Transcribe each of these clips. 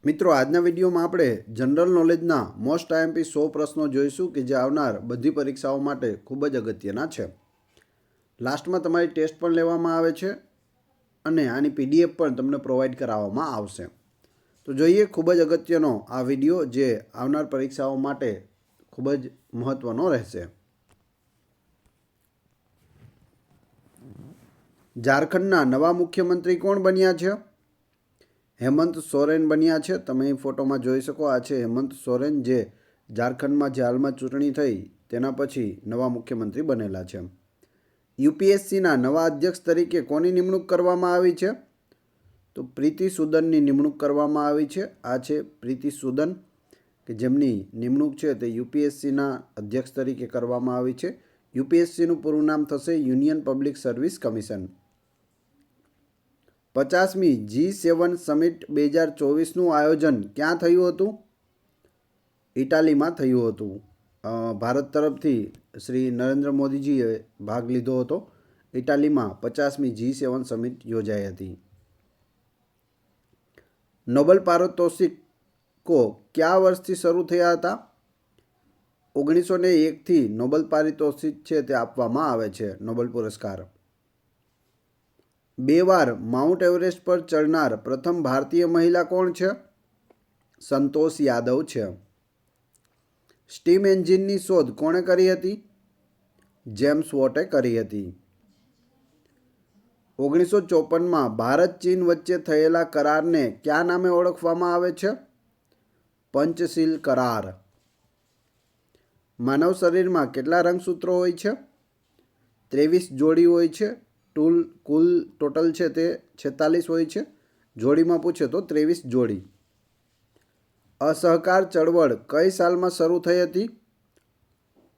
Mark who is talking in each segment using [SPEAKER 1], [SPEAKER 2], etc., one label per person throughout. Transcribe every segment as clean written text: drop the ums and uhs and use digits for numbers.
[SPEAKER 1] મિત્રો, આજના વિડીયોમાં આપણે જનરલ નોલેજના મોસ્ટ આઈએમપી 100 પ્રશ્નો જોઈશું કે જે આવનાર બધી પરીક્ષાઓ માટે ખૂબ જ અગત્યના છે. લાસ્ટમાં તમારી ટેસ્ટ પણ લેવામાં આવે છે અને આની પીડીએફ પણ તમને પ્રોવાઈડ કરાવવામાં આવશે. તો જોઈએ ખૂબ જ અગત્યનો આ વિડીયો જે આવનાર પરીક્ષાઓ માટે ખૂબ જ મહત્ત્વનો રહેશે. ઝારખંડના નવા મુખ્યમંત્રી કોણ બન્યા છે? હેમંત સોરેન બન્યા છે. તમે એ ફોટોમાં જોઈ શકો, આ છે હેમંત સોરેન જે ઝારખંડમાં જે હાલમાં ચૂંટણી થઈ તેના પછી નવા મુખ્યમંત્રી બનેલા છે. યુપીએસસીના નવા અધ્યક્ષ તરીકે કોની નિમણૂક કરવામાં આવી છે? તો પ્રીતિ સુદનની નિમણૂક કરવામાં આવી છે. આ છે પ્રીતિ સુદન કે જેમની નિમણૂક છે તે યુપીએસસીના અધ્યક્ષ તરીકે કરવામાં આવી છે. યુપીએસસીનું પૂરું નામ થશે યુનિયન પબ્લિક સર્વિસ કમિશન. 50મી G7 સમિટ 2024નું આયોજન ક્યાં થયું હતું? ઇટાલીમાં થયું હતું. ભારત તરફથી શ્રી નરેન્દ્ર મોદીજીએ ભાગ લીધો હતો. ઇટાલીમાં 50મી G7 સમિટ યોજાઈ હતી. નોબેલ પારિતોષિકો કયા વર્ષથી શરૂ થયા હતા? 1901થી નોબેલ પારિતોષિક છે તે આપવામાં આવે છે, નોબેલ પુરસ્કાર. 2 વાર માઉન્ટ એવરેસ્ટ પર ચડનાર પ્રથમ ભારતીય મહિલા કોણ છે? સંતોષ યાદવ છે. સ્ટીમ એન્જિનની શોધ કોણે કરી હતી? જેમ્સ વોટે કરી હતી. 1954માં ભારત ચીન વચ્ચે થયેલા કરારને કયા નામે ઓળખવામાં આવે છે? પંચશીલ કરાર. માનવ શરીરમાં કેટલા રંગસૂત્રો હોય છે? 23 જોડી હોય છે. કુલ ટોટલ છે તે 46 હોય છે. જોડીમાં પૂછે તો 23 જોડી. અસહકાર ચળવળ કઈ સાલમાં શરૂ થઈ હતી?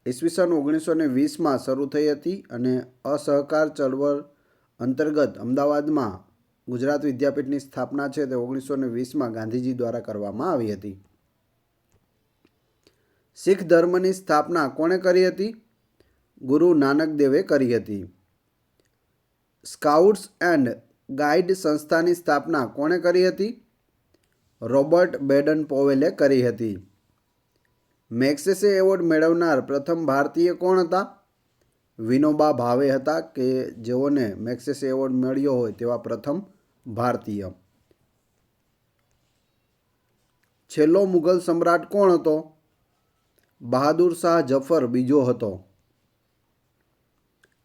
[SPEAKER 1] ઈસવીસન 1920માં શરૂ થઈ હતી અને અસહકાર ચળવળ અંતર્ગત અમદાવાદમાં ગુજરાત વિદ્યાપીઠની સ્થાપના છે તે 1920માં ગાંધીજી દ્વારા કરવામાં આવી હતી. શીખ ધર્મની સ્થાપના કોણે કરી હતી? ગુરુ નાનક દેવે કરી હતી. સ્કાઉટ્સ એન્ડ ગાઈડ સંસ્થાની સ્થાપના કોણે કરી હતી? રોબર્ટ બેડન પોવેલે કરી હતી. મેગ્સેસે એવોર્ડ મેળવનાર પ્રથમ ભારતીય કોણ હતા? વિનોબા ભાવે હતા કે જેઓને મેગ્સેસે એવોર્ડ મળ્યો હોય તેવા પ્રથમ ભારતીય. છેલ્લો મુઘલ સમ્રાટ કોણ હતો? બહાદુર શાહ જફર બીજો હતો.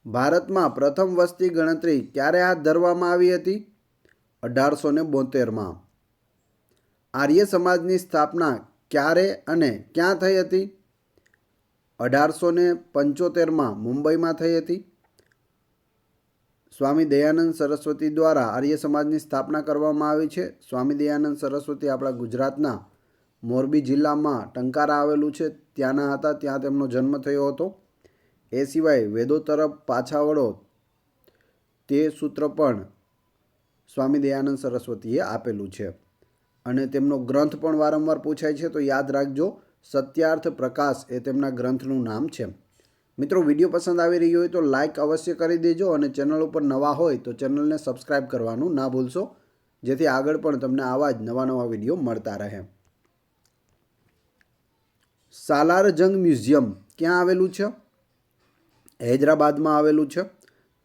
[SPEAKER 1] ભારતમાં પ્રથમ વસ્તી ગણતરી ક્યારે હાથ ધરવામાં આવી હતી? 1872માં. આર્ય સમાજની સ્થાપના ક્યારે અને ક્યાં થઈ હતી? 1875માં મુંબઈમાં થઈ હતી. સ્વામી દયાનંદ સરસ્વતી દ્વારા આર્ય સમાજની સ્થાપના કરવામાં આવી છે. સ્વામી દયાનંદ સરસ્વતી આપણા ગુજરાતના મોરબી જિલ્લામાં ટંકારા આવેલું છે ત્યાંના હતા. ત્યાં તેમનો જન્મ થયો હતો. એ સિવાય વેદો તરફ પાછા વળો તે સૂત્ર પણ સ્વામી દયાનંદ સરસ્વતીએ આપેલું છે અને તેમનો ગ્રંથ પણ વારંવાર પૂછાય છે, તો યાદ રાખજો. સત્યાર્થ પ્રકાશ એ તેમના ગ્રંથનું નામ છે. મિત્રો, વિડીયો પસંદ આવી રહ્યો હોય તો લાઈક અવશ્ય કરી દેજો અને ચેનલ ઉપર નવા હોય તો ચેનલને સબસ્ક્રાઈબ કરવાનું ના ભૂલશો, જેથી આગળ પણ તમને આવા જ નવા વિડીયો મળતા રહે. સાલાર જંગ મ્યુઝિયમ ક્યાં આવેલું છે? હૈદરાબાદમાં આવેલું છે.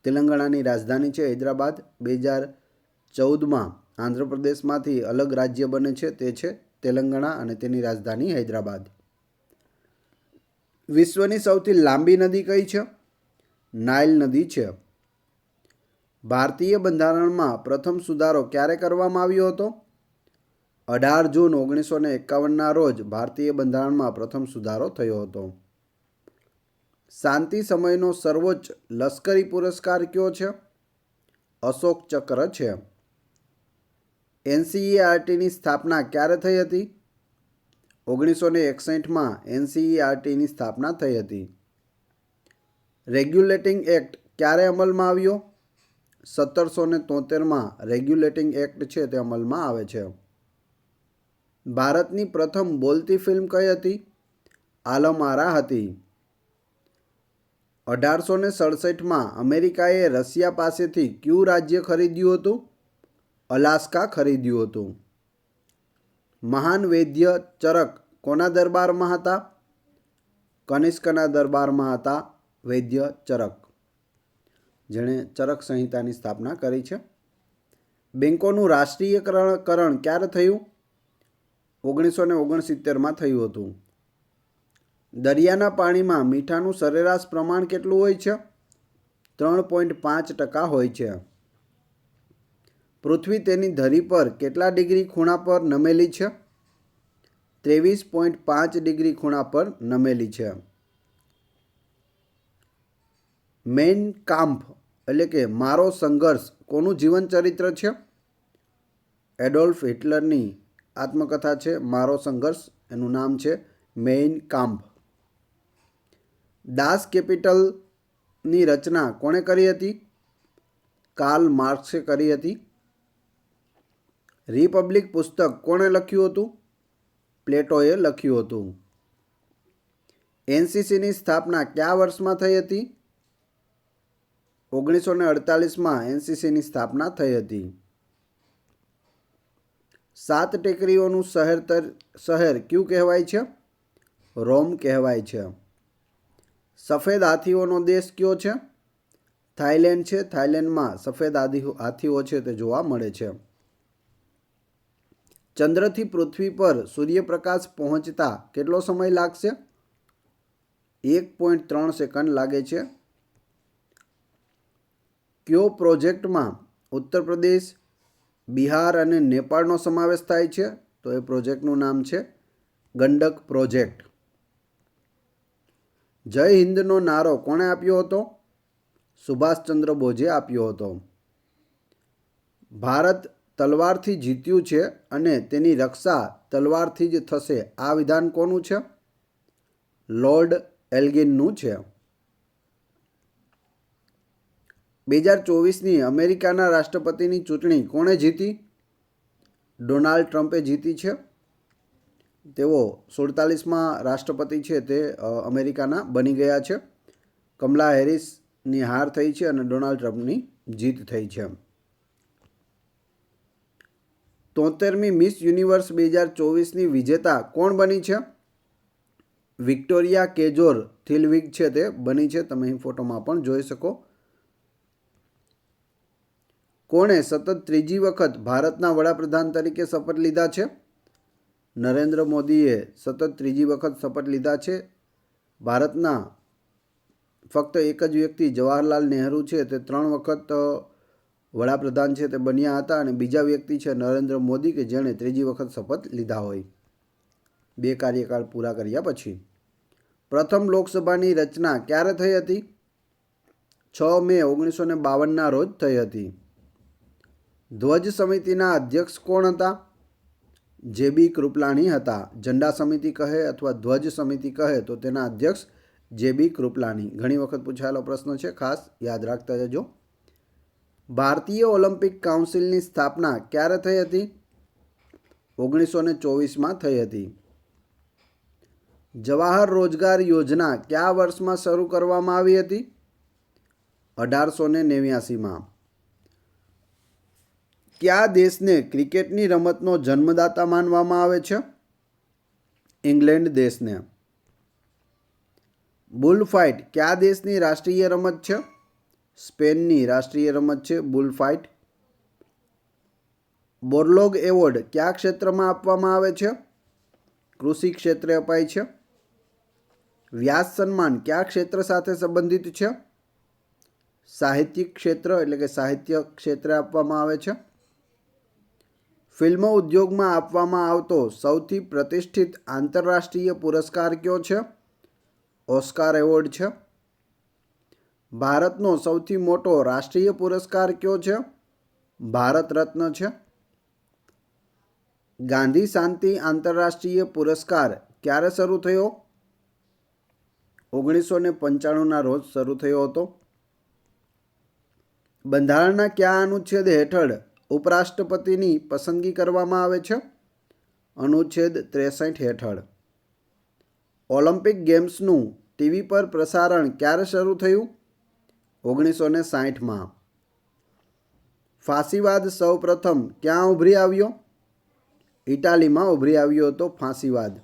[SPEAKER 1] તેલંગાણાની રાજધાની છે હૈદરાબાદ. 2014માં આંધ્રપ્રદેશમાંથી અલગ રાજ્ય બને છે, તે છે તેલંગાણા અને તેની રાજધાની હૈદરાબાદ. વિશ્વની સૌથી લાંબી નદી કઈ છે? નાઇલ નદી છે. ભારતીય બંધારણમાં પ્રથમ સુધારો ક્યારે કરવામાં આવ્યો હતો? 18 જૂન 1951ના રોજ ભારતીય બંધારણમાં પ્રથમ સુધારો થયો હતો. શાંતિ સમયનો સર્વોચ્ચ લશ્કરી પુરસ્કાર કયો છે? અશોક ચક્ર છે. એનસીઈઆરટીની સ્થાપના ક્યારે થઈ હતી? 1961માં એનસીઈઆરટીની સ્થાપના થઈ હતી. રેગ્યુલેટિંગ એક્ટ ક્યારે અમલમાં આવ્યો? 1773માં રેગ્યુલેટિંગ એક્ટ છે તે અમલમાં આવે છે. ભારતની પ્રથમ બોલતી ફિલ્મ કઈ હતી? આલમ આરા હતી. 1867માં અમેરિકાએ રશિયા પાસેથી કયું રાજ્ય ખરીદ્યું હતું? અલાસ્કા ખરીદ્યું હતું. મહાન વૈદ્ય ચરક કોના દરબારમાં હતા? કનિષ્કના દરબારમાં હતા વૈદ્ય ચરક, જેણે ચરક સંહિતાની સ્થાપના કરી છે. બેંકોનું રાષ્ટ્રીયકરણ ક્યારે થયું? 1969માં થયું હતું. દરિયાના પાણીમાં મીઠાનું સરેરાશ પ્રમાણ કેટલું હોય છે? 3.5% હોય છે. પૃથ્વી તેની ધરી પર કેટલા ડિગ્રી ખૂણા પર નમેલી છે? 23.5 ડિગ્રી ખૂણા પર નમેલી છે. મેઇન કામ્ફ એટલે કે મારો સંઘર્ષ કોનું જીવન ચરિત્ર છે? એડોલ્ફ હિટલરની આત્મકથા છે મારો સંઘર્ષ. એનું નામ છે મેઇન કામ્ફ. દાસ કેપિટલની રચના કોણે કરી હતી? કાર્લ માર્ક્સે કરી હતી. રિપબ્લિક પુસ્તક કોણે લખ્યું હતું? પ્લેટોએ લખ્યું હતું. એનસીસીની સ્થાપના કયા વર્ષમાં થઈ હતી? 1948માં એનસીસીની સ્થાપના થઈ હતી. 7 ટેકરીઓનું શહેર કયું કહેવાય છે? રોમ કહેવાય છે. સફેદ હાથીઓનો દેશ કયો છે? થાઈલેન્ડ છે. થાઈલેન્ડમાં સફેદ હાથીઓ છે તે જોવા મળે છે. ચંદ્રથી પૃથ્વી પર સૂર્યપ્રકાશ પહોંચતા કેટલો સમય લાગશે? 1.3 સેકન્ડ લાગે છે. કયો પ્રોજેક્ટમાં ઉત્તર પ્રદેશ, બિહાર અને નેપાળનો સમાવેશ થાય છે? તો એ પ્રોજેક્ટનું નામ છે ગંડક પ્રોજેક્ટ. જય હિન્દનો નારો કોણે આપ્યો હતો? સુભાષચંદ્ર બોઝે આપ્યો હતો. ભારત તલવારથી જીત્યું છે અને તેની રક્ષા તલવારથી જ થશે, આ વિધાન કોનું છે? લોર્ડ એલ્ગિનનું છે. 2024ની અમેરિકાના રાષ્ટ્રપતિની ચૂંટણી કોણે જીતી? ડોનાલ્ડ ટ્રમ્પે જીતી છે. તેઓ 47માં રાષ્ટ્રપતિ છે તે અમેરિકાના બની ગયા છે. કમલા હેરિસની હાર થઈ છે અને ડોનાલ્ડ ટ્રમ્પની જીત થઈ છે. 73મી મિસ યુનિવર્સ 2024ની વિજેતા કોણ બની છે? વિક્ટોરિયા કેજોર થિલવિગ છે તે બની છે. તમે અહીં ફોટોમાં પણ જોઈ શકો. કોણે સતત ત્રીજી વખત ભારતના વડાપ્રધાન તરીકે શપથ લીધા છે? નરેન્દ્ર મોદીએ સતત ત્રીજી વખત શપથ લીધા છે. ભારતના ફક્ત એક જ વ્યક્તિ જવાહરલાલ નહેરુ છે તે 3 વખત વડાપ્રધાન છે તે બન્યા હતા અને બીજા વ્યક્તિ છે નરેન્દ્ર મોદી કે જેણે ત્રીજી વખત શપથ લીધા હોય 2 કાર્યકાળ પૂરા કર્યા પછી. પ્રથમ લોકસભાની રચના ક્યારે થઈ હતી? 6 મે 1952ના રોજ થઈ હતી. ધ્વજ સમિતિના અધ્યક્ષ કોણ હતા? જેબી કૃપલાણી હતા. ઝંડા સમિતિ કહે અથવા ધ્વજ સમિતિ કહે તો તેના અધ્યક્ષ જેબી કૃપલાણી. ઘણી વખત પૂછાયેલો પ્રશ્ન છે, ખાસ યાદ રાખતા જજો. ભારતીય ઓલિમ્પિક કાઉન્સિલની સ્થાપના ક્યારે થઈ હતી? 1924માં થઈ હતી. જવાહર રોજગાર યોજના કયા વર્ષમાં શરૂ કરવામાં આવી હતી? 1889માં. કયા દેશને ક્રિકેટની રમતનો જન્મદાતા માનવામાં આવે છે? ઇંગ્લેન્ડ દેશને. બુલ ફાઇટ કયા દેશની રાષ્ટ્રીય રમત છે? સ્પેનની રાષ્ટ્રીય રમત છે બુલ ફાઇટ. બોરલોગ એવોર્ડ કયા ક્ષેત્રમાં આપવામાં આવે છે? કૃષિ ક્ષેત્રે અપાય છે. વ્યાસ સન્માન કયા ક્ષેત્ર સાથે સંબંધિત છે? સાહિત્યિક ક્ષેત્ર એટલે કે સાહિત્ય ક્ષેત્રે આપવામાં આવે છે. ફિલ્મ ઉદ્યોગમાં આપવામાં આવતો સૌથી પ્રતિષ્ઠિત આંતરરાષ્ટ્રીય પુરસ્કાર કયો છે? ઓસ્કાર એવોર્ડ છે. ભારતનો સૌથી મોટો રાષ્ટ્રીય પુરસ્કાર કયો છે? ભારત રત્ન છે. ગાંધી શાંતિ આંતરરાષ્ટ્રીય પુરસ્કાર ક્યારે શરૂ થયો? 1995ના રોજ શરૂ થયો હતો. બંધારણના કયા અનુચ્છેદ હેઠળ ઉપરાષ્ટ્રપતિની પસંદગી કરવામાં આવે છે? અનુચ્છેદ 63 હેઠળ. ઓલિમ્પિક ગેમ્સનું ટીવી પર પ્રસારણ ક્યારે શરૂ થયું? 1960માં. ફાસીવાદ સૌપ્રથમ ક્યાં ઉભરી આવ્યો? ઇટાલીમાં ઉભરી આવ્યો હતો ફાંસીવાદ.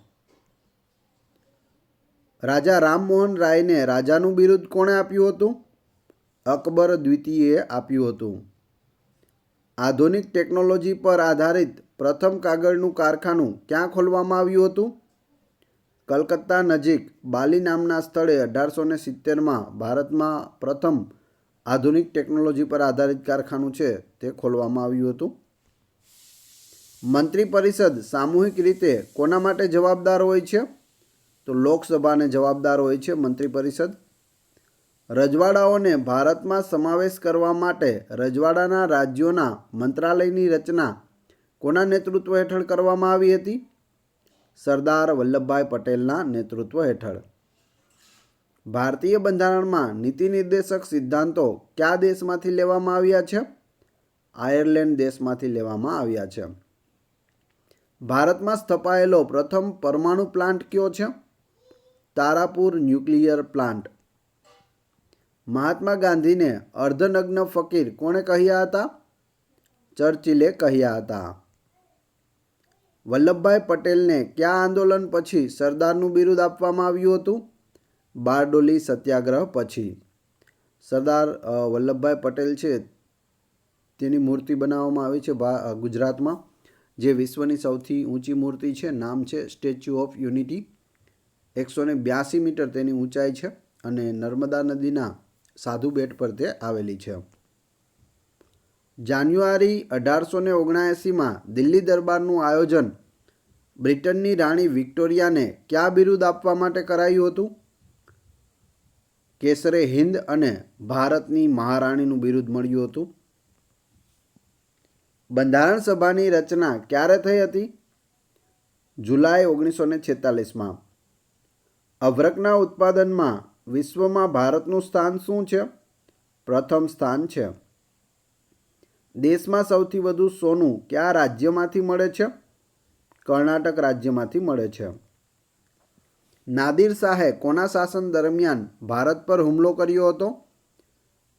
[SPEAKER 1] રાજા રામમોહન રાયને રાજાનું બિરુદ કોણે આપ્યું હતું? અકબર દ્વિતીયએ આપ્યું હતું. આધુનિક ટેકનોલોજી પર આધારિત પ્રથમ કાગળનું કારખાનું ક્યાં ખોલવામાં આવ્યું હતું? કલકત્તા નજીક બાલી નામના સ્થળે 1870માં ભારતમાં પ્રથમ આધુનિક ટેકનોલોજી પર આધારિત કારખાનું છે તે ખોલવામાં આવ્યું હતું. મંત્રી પરિષદ સામૂહિક રીતે કોના માટે જવાબદાર હોય છે? તો લોકસભાને જવાબદાર હોય છે મંત્રી પરિષદ. રજવાડાઓને ભારતમાં સમાવેશ કરવા માટે રજવાડાના રાજ્યોના મંત્રાલયની રચના કોના નેતૃત્વ હેઠળ કરવામાં આવી હતી? સરદાર વલ્લભભાઈ પટેલના નેતૃત્વ હેઠળ. ભારતીય બંધારણમાં નીતિ નિર્દેશક સિદ્ધાંતો કયા દેશમાંથી લેવામાં આવ્યા છે? આયર્લેન્ડ દેશમાંથી લેવામાં આવ્યા છે. ભારતમાં સ્થપાયેલો પ્રથમ પરમાણુ પ્લાન્ટ કયો છે? Tarapur nuclear plant. મહાત્મા ગાંધીને અર્ધનગ્ન ફકીર કોણે કહ્યા હતા? ચર્ચિલે કહ્યા હતા. વલ્લભભાઈ પટેલને કયા આંદોલન પછી સરદારનું બિરુદ આપવામાં આવ્યું હતું? બારડોલી સત્યાગ્રહ પછી. સરદાર વલ્લભભાઈ પટેલ છે તેની મૂર્તિ બનાવવામાં આવી છે ગુજરાતમાં, જે વિશ્વની સૌથી ઊંચી મૂર્તિ છે. નામ છે સ્ટેચ્યુ ઓફ યુનિટી. 182 મીટર તેની ઊંચાઈ છે અને નર્મદા નદીના સાધુ બેટ પર તે આવેલી છે. જાન્યુઆરી 1879માં દિલ્હી દરબારનું આયોજન બ્રિટનની રાણી વિક્ટોરિયાને કયા બિરુદ આપવા માટે કરાયું હતું? કેસરે હિન્દ અને ભારતની મહારાણીનું બિરુદ મળ્યું હતું. બંધારણ સભાની રચના ક્યારે થઈ હતી? જુલાઈ 1946માં. અભ્રકના ઉત્પાદનમાં વિશ્વમાં ભારતનું સ્થાન શું છે? પ્રથમ સ્થાન છે. દેશમાં સૌથી વધુ સોનું કયા રાજ્યમાંથી મળે છે? કર્ણાટક રાજ્યમાંથી મળે છે. નાદિર શાહે કોના શાસન દરમિયાન ભારત પર હુમલો કર્યો હતો?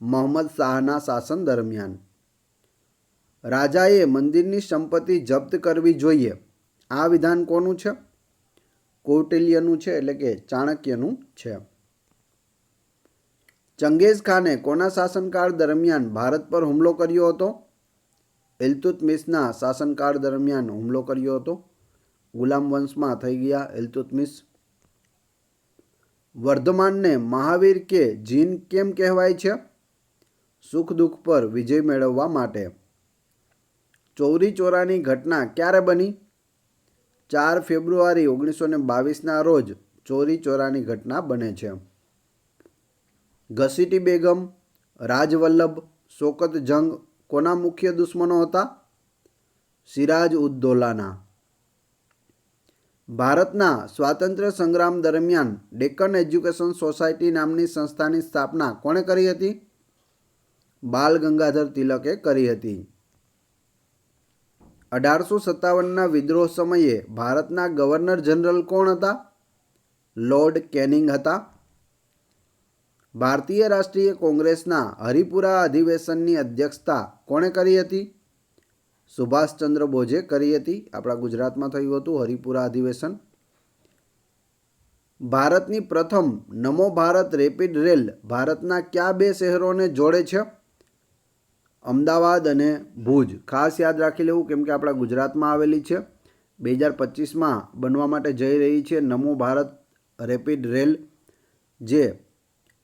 [SPEAKER 1] મોહમ્મદ શાહના શાસન દરમિયાન. રાજાએ મંદિરની સંપત્તિ જપ્ત કરવી જોઈએ, આ વિધાન કોનું છે? કૌટિલ્યનું છે, એટલે કે ચાણક્યનું છે. ચંગેઝ ખાને કોના શાસનકાળ દરમિયાન ભારત પર હુમલો કર્યો હતો? ઇલ્તુત્મિશના શાસનકાળ દરમિયાન હુમલો કર્યો હતો. ગુલામ વંશમાં થઈ ગયા ઇલ્તુત્મિશ. વર્ધમાનને મહાવીર કે જીન કેમ કહેવાય છે? સુખ દુઃખ પર વિજય મેળવવા માટે. ચૌરી ચોરાની ઘટના ક્યારે બની? 4 ફેબ્રુઆરી 1922ના રોજ ચોરી ચોરાની ઘટના બને છે. ઘસીટી બેગમ, રાજવલ્લભ, શોકત જંગ કોના મુખ્ય દુશ્મનો હતા? સિરાજ ઉદ દૌલાના. ભારતના સ્વાતંત્ર્ય સંગ્રામ દરમિયાન ડેક્કન એજ્યુકેશન સોસાયટી નામની સંસ્થાની સ્થાપના કોણે કરી હતી? બાલ ગંગાધર તિલકે કરી હતી. 1857ના વિદ્રોહ સમયે ભારતના ગવર્નર જનરલ કોણ હતા? લોર્ડ કેનિંગ હતા. ભારતીય રાષ્ટ્રીય કોંગ્રેસના હરિપુરા અધિવેશનની અધ્યક્ષતા કોણે કરી હતી? સુભાષચંદ્ર બોઝે કરી હતી. આપણા ગુજરાતમાં થયું હતું હરિપુરા અધિવેશન. ભારતની પ્રથમ નમો ભારત રેપિડ રેલ ભારતના કયા 2 શહેરોને જોડે છે? અમદાવાદ અને ભુજ. ખાસ યાદ રાખી લેવું, કેમ કે આપણા ગુજરાતમાં આવેલી છે. 2025માં બનવા માટે જઈ રહી છે નમો ભારત રેપિડ રેલ, જે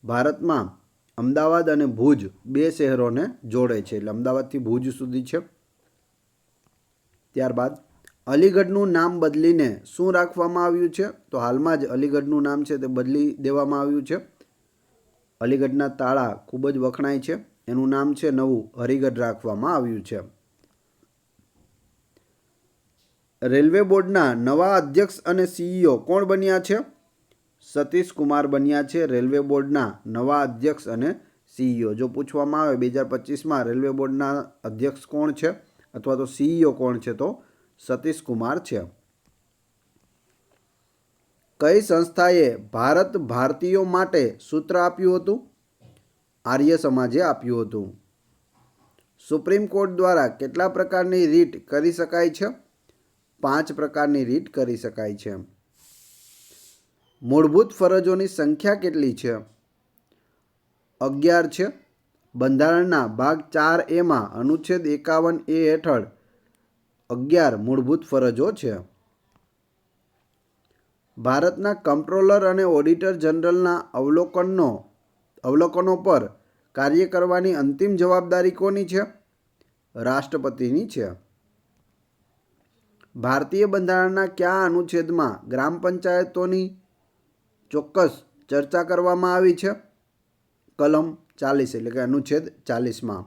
[SPEAKER 1] ભારતમાં અમદાવાદ અને ભુજ 2 શહેરોને જોડે છે. એટલે અમદાવાદથી ભુજ સુધી છે. ત્યારબાદ અલીગઢનું નામ બદલીને શું રાખવામાં આવ્યું છે? તો હાલમાં જ અલીગઢનું નામ છે તે બદલી દેવામાં આવ્યું છે. અલીગઢના તાળા ખૂબ જ વખણાય છે, એનું નામ છે નવું હરિગઢ રાખવામાં આવ્યું છે. રેલવે બોર્ડના નવા અધ્યક્ષ અને સીઈઓ કોણ બન્યા છે? સતીશ કુમાર બન્યા છે રેલવે બોર્ડના નવા અધ્યક્ષ અને સીઈઓ. જો પૂછવામાં આવે 2025માં રેલવે બોર્ડના અધ્યક્ષ કોણ છે અથવા તો સીઈઓ કોણ છે, તો સતીશ કુમાર છે. કઈ સંસ્થાએ ભારત ભારતીયો માટે સૂત્ર આપ્યું હતું? આર્ય સમાજે આપ્યું હતું. સુપ્રીમ કોર્ટ દ્વારા કેટલા પ્રકારની રીટ કરી શકાય છે? 5 પ્રકારની રીત કરી શકાય છે. મૂળભૂત ફરજોની સંખ્યા કેટલી છે? 11 છે. બંધારણના ભાગ 4A અનુચ્છેદ 51A હેઠળ 11 મૂળભૂત ફરજો છે. ભારતના કંટ્રોલર અને ઓડિટર જનરલના અવલોકનો પર કાર્ય કરવાની અંતિમ જવાબદારી કોની છે? રાષ્ટ્રપતિની છે. ભારતીય બંધારણના કયા અનુચ્છેદમાં ગ્રામ પંચાયતોની ચોક્કસ ચર્ચા કરવામાં આવી છે? કલમ 40 એટલે કે અનુચ્છેદ 40માં.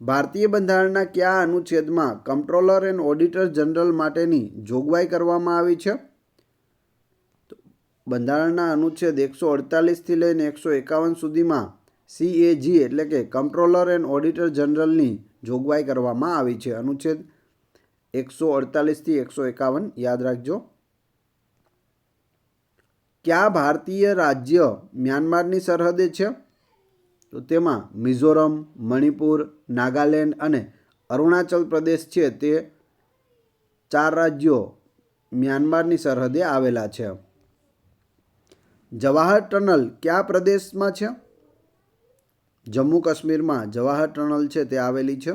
[SPEAKER 1] ભારતીય બંધારણના કયા અનુચ્છેદમાં કંટ્રોલર એન્ડ ઓડિટર જનરલ માટેની જોગવાઈ કરવામાં આવી છે? બંધારણના અનુચ્છેદ 148થી લઈને 151 સુધીમાં CAG એટલે કે કંટ્રોલર એન્ડ ઓડિટર જનરલની જોગવાઈ કરવામાં આવી છે. અનુચ્છેદ 148થી 151 યાદ રાખજો. કયા ભારતીય રાજ્ય મ્યાનમારની સરહદે છે? તો તેમાં મિઝોરમ, મણિપુર, નાગાલેન્ડ અને અરુણાચલ પ્રદેશ છે તે 4 રાજ્યો મ્યાનમારની સરહદે આવેલા છે. જવાહર ટનલ કયા પ્રદેશમાં છે? જમ્મુ કાશ્મીરમાં જવાહર ટનલ છે તે આવેલી છે.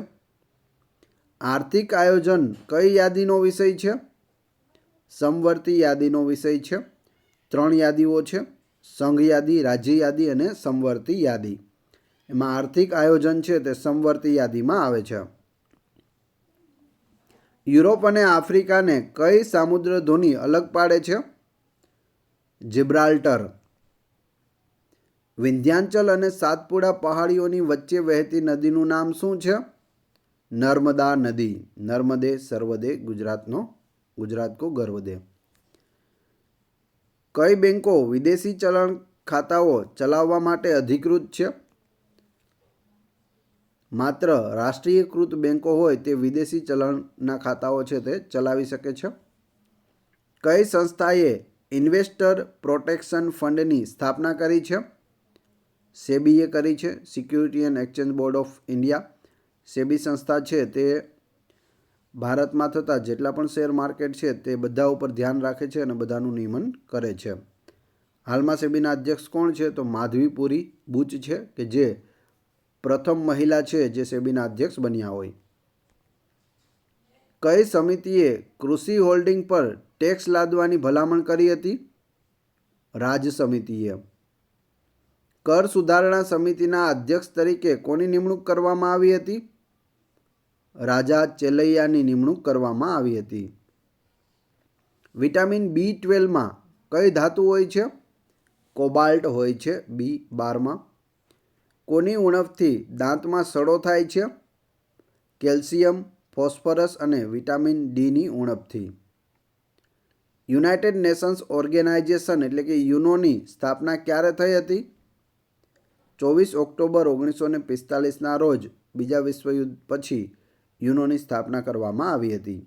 [SPEAKER 1] આર્થિક આયોજન કઈ યાદીનો વિષય છે? સમવર્તી યાદીનો વિષય છે. 3 યાદીઓ છે: સંઘ યાદી, રાજ્ય યાદી અને સમવર્તી યાદી. એમાં આર્થિક આયોજન છે તે સમવર્તી યાદીમાં આવે છે. યુરોપ અને આફ્રિકાને કઈ સામુદ્ર ધોની અલગ પાડે છે? જિબ્રાલ્ટર. વિંધ્યાચલ અને સાતપુડા પહાડીઓની વચ્ચે વહેતી નદીનું નામ શું છે? નર્મદા નદી. નર્મદે સર્વદે ગુજરાત કો ગર્વ દે. કઈ બેંકો વિદેશી ચલણ ખાતાઓ ચલાવવા માટે અધિકૃત છે? માત્ર રાષ્ટ્રીયકૃત બેંકો હોય તે વિદેશી ચલણના ખાતાઓ છે તે ચલાવી શકે છે. કઈ સંસ્થાએ ઇન્વેસ્ટર પ્રોટેક્શન ફંડની સ્થાપના કરી છે? સેબીએ કરી છે, security and exchange board of India. SEBI સંસ્થા છે તે ભારતમાં થતા જેટલા પણ શેર માર્કેટ છે તે બધા ઉપર ધ્યાન રાખે છે અને બધાનું નિયમન કરે છે. હાલમાં સેબીના અધ્યક્ષ કોણ છે? તો માધવીપુરી બુચ છે કે જે પ્રથમ મહિલા છે જે સેબીના અધ્યક્ષ બન્યા હોય. કઈ સમિતિએ કૃષિ હોલ્ડિંગ પર ટેક્સ લાદવાની ભલામણ કરી હતી? રાજ સમિતિએ. કર સુધારણા સમિતિના અધ્યક્ષ તરીકે કોની નિમણૂક કરવામાં આવી હતી? રાજા ચેલૈયાની નિમણૂક કરવામાં આવી હતી. વિટામિન B12માં કઈ ધાતુ હોય છે? કોબાલ્ટ હોય છે B12માં. કોની ઉણપથી દાંતમાં સડો થાય છે? કેલ્શિયમ, ફોસ્ફરસ અને વિટામિન Dની ઉણપથી. યુનાઇટેડ નેશન્સ ઓર્ગેનાઇઝેશન એટલે કે યુનોની સ્થાપના ક્યારે થઈ હતી? 24 ઓક્ટોબર 1945ના રોજ બીજા વિશ્વયુદ્ધ પછી યુનોની સ્થાપના કરવામાં આવી હતી.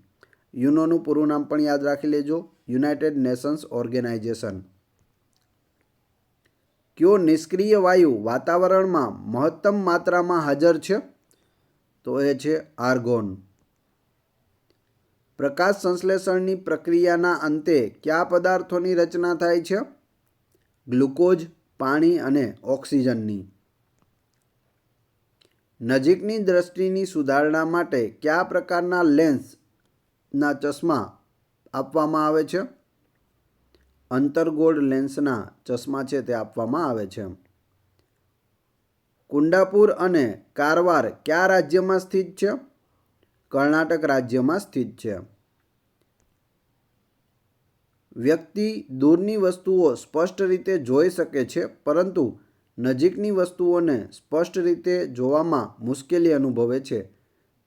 [SPEAKER 1] યુનોનું પૂરું નામ પણ યાદ રાખી લેજો, યુનાઇટેડ નેશન્સ ઓર્ગેનાઇઝેશન. કયો નિષ્ક્રિય વાયુ વાતાવરણમાં મહત્તમ માત્રામાં હાજર છે? તો એ છે આર્ગોન. પ્રકાશ સંશ્લેષણની પ્રક્રિયાના અંતે કયા પદાર્થોની રચના થાય છે? ગ્લુકોઝ, પાણી અને ઓક્સિજનની. નજીકની દ્રષ્ટિની સુધારણા માટે કયા પ્રકારના લેન્સના ચશ્મા આપવામાં આવે છે? અંતર્ગોળ લેન્સના ચશ્મા છે તે આપવામાં આવે છે. કુંડાપુર અને કારવાર કયા રાજ્યમાં સ્થિત છે? કર્ણાટક રાજ્યમાં સ્થિત છે. વ્યક્તિ દૂરની વસ્તુઓ સ્પષ્ટ રીતે જોઈ શકે છે પરંતુ નજીકની વસ્તુઓને સ્પષ્ટ રીતે જોવામાં મુશ્કેલી અનુભવે છે.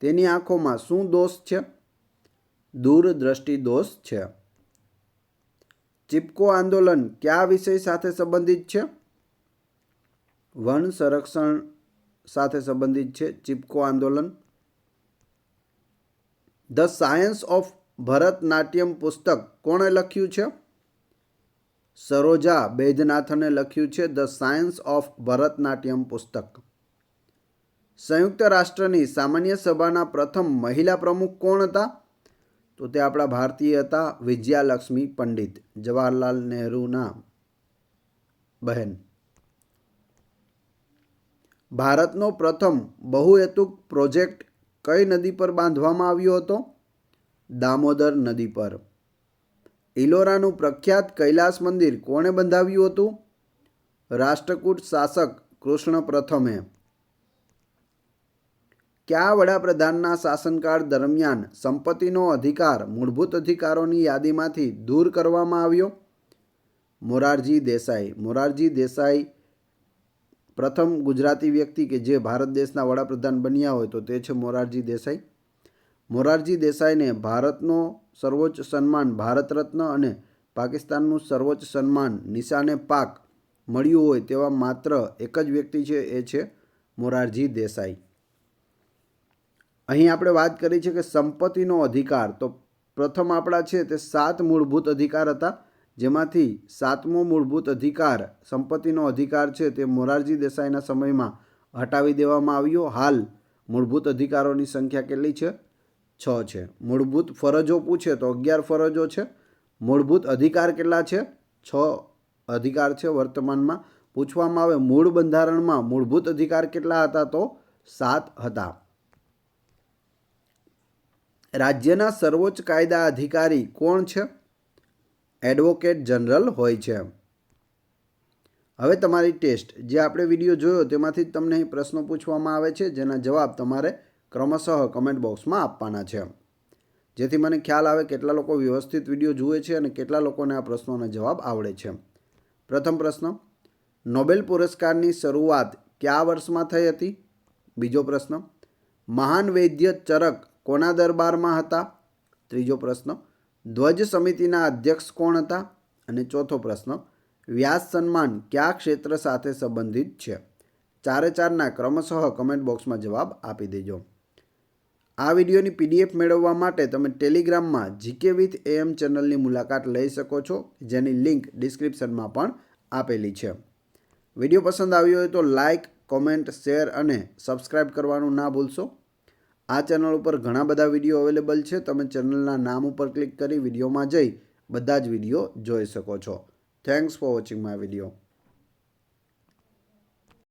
[SPEAKER 1] તેની આંખોમાં શું દોષ છે? દૂરદ્રષ્ટિ દોષ છે. ચિપકો આંદોલન કયા વિષય સાથે સંબંધિત છે? વન સંરક્ષણ સાથે સંબંધિત છે ચિપકો આંદોલન. ધ સાયન્સ ઓફ ભરતનાટ્યમ પુસ્તક કોણે લખ્યું છે? સરોજા બૈદ્યનાથને લખ્યું છે ધ સાયન્સ ઓફ ભરતનાટ્યમ પુસ્તક. સંયુક્ત રાષ્ટ્રની સામાન્ય સભાના પ્રથમ મહિલા પ્રમુખ કોણ હતા? તો તે આપણા ભારતીય હતા વિજયાલક્ષ્મી પંડિત, જવાહરલાલ નહેરુના બહેન. ભારતનો પ્રથમ બહુહેતુક પ્રોજેક્ટ કઈ નદી પર બાંધવામાં આવ્યો હતો? દામોદર નદી પર. ઇલોરાનું પ્રખ્યાત કૈલાસ મંદિર કોણે બંધાવ્યું હતું? રાષ્ટ્રકૂટ શાસક કૃષ્ણ પ્રથમે. કયા વડાપ્રધાનના શાસનકાળ દરમિયાન સંપત્તિનો અધિકાર મૂળભૂત અધિકારોની યાદીમાંથી દૂર કરવામાં આવ્યો? મોરારજી દેસાઈ. મોરારજી દેસાઈ પ્રથમ ગુજરાતી વ્યક્તિ કે જે ભારત દેશના વડાપ્રધાન બન્યા હોય તો તે છે મોરારજી દેસાઈ. મોરારજી દેસાઈને ભારતનો સર્વોચ્ચ સન્માન ભારત રત્ન અને પાકિસ્તાનનું સર્વોચ્ચ સન્માન નિશાને પાક મળ્યું હોય તેવા માત્ર એક જ વ્યક્તિ છે, એ છે મોરારજી દેસાઈ. અહીં આપણે વાત કરી છે કે સંપત્તિનો અધિકાર, તો પ્રથમ આપણા છે તે 7 મૂળભૂત અધિકાર હતા, જેમાંથી 7મો મૂળભૂત અધિકાર સંપત્તિનો અધિકાર છે તે મોરારજી દેસાઈના સમયમાં હટાવી દેવામાં આવ્યો. હાલ મૂળભૂત અધિકારોની સંખ્યા કેટલી છે? 6 છે. મૂળભૂત ફરજો પૂછે તો 11 ફરજો છે. મૂળભૂત અધિકાર કેટલા છે? 6 અધિકાર છે. વર્તમાનમાં પૂછવામાં આવે મૂળ બંધારણમાં મૂળભૂત અધિકાર કેટલા હતા? તો 7 હતા. રાજ્યના સર્વોચ્ચ કાયદા અધિકારી કોણ છે? એડવોકેટ જનરલ હોય છે. હવે તમારી ટેસ્ટ, જે આપણે વિડીયો જોયો તેમાંથી જ તમને અહીં પ્રશ્નો પૂછવામાં આવે છે, જેના જવાબ તમારે ક્રમશઃ કમેન્ટ બોક્સમાં આપવાના છે, જેથી મને ખ્યાલ આવે કેટલા લોકો વ્યવસ્થિત વિડીયો જુએ છે અને કેટલા લોકોને આ પ્રશ્નોના જવાબ આવડે છે. પ્રથમ પ્રશ્ન, નોબેલ પુરસ્કારની શરૂઆત કયા વર્ષમાં થઈ હતી? બીજો પ્રશ્ન, મહાન વૈદ્ય ચરક કોના દરબારમાં હતા? ત્રીજો પ્રશ્ન, ધ્વજ સમિતિના અધ્યક્ષ કોણ હતા? અને ચોથો પ્રશ્ન, વ્યાસ સન્માન કયા ક્ષેત્ર સાથે સંબંધિત છે? 4-4ના ક્રમશઃ કમેન્ટ બોક્સમાં જવાબ આપી દેજો. આ વિડીયોની PDF મેળવવા માટે તમે ટેલિગ્રામમાં GK with AM ચેનલની મુલાકાત લઈ શકો છો, જેની લિંક ડિસ્ક્રિપ્શનમાં પણ આપેલી છે. વિડીયો પસંદ આવ્યો હોય તો લાઇક, કોમેન્ટ, શેર અને સબસ્ક્રાઈબ કરવાનું ના ભૂલશો. આ ચેનલ ઉપર ઘણા બધા વિડીયો અવેલેબલ છે. તમે ચેનલના નામ ઉપર ક્લિક કરી વિડીયોમાં જઈ બધા જ વિડીયો જોઈ શકો છો. Thanks for watching my video.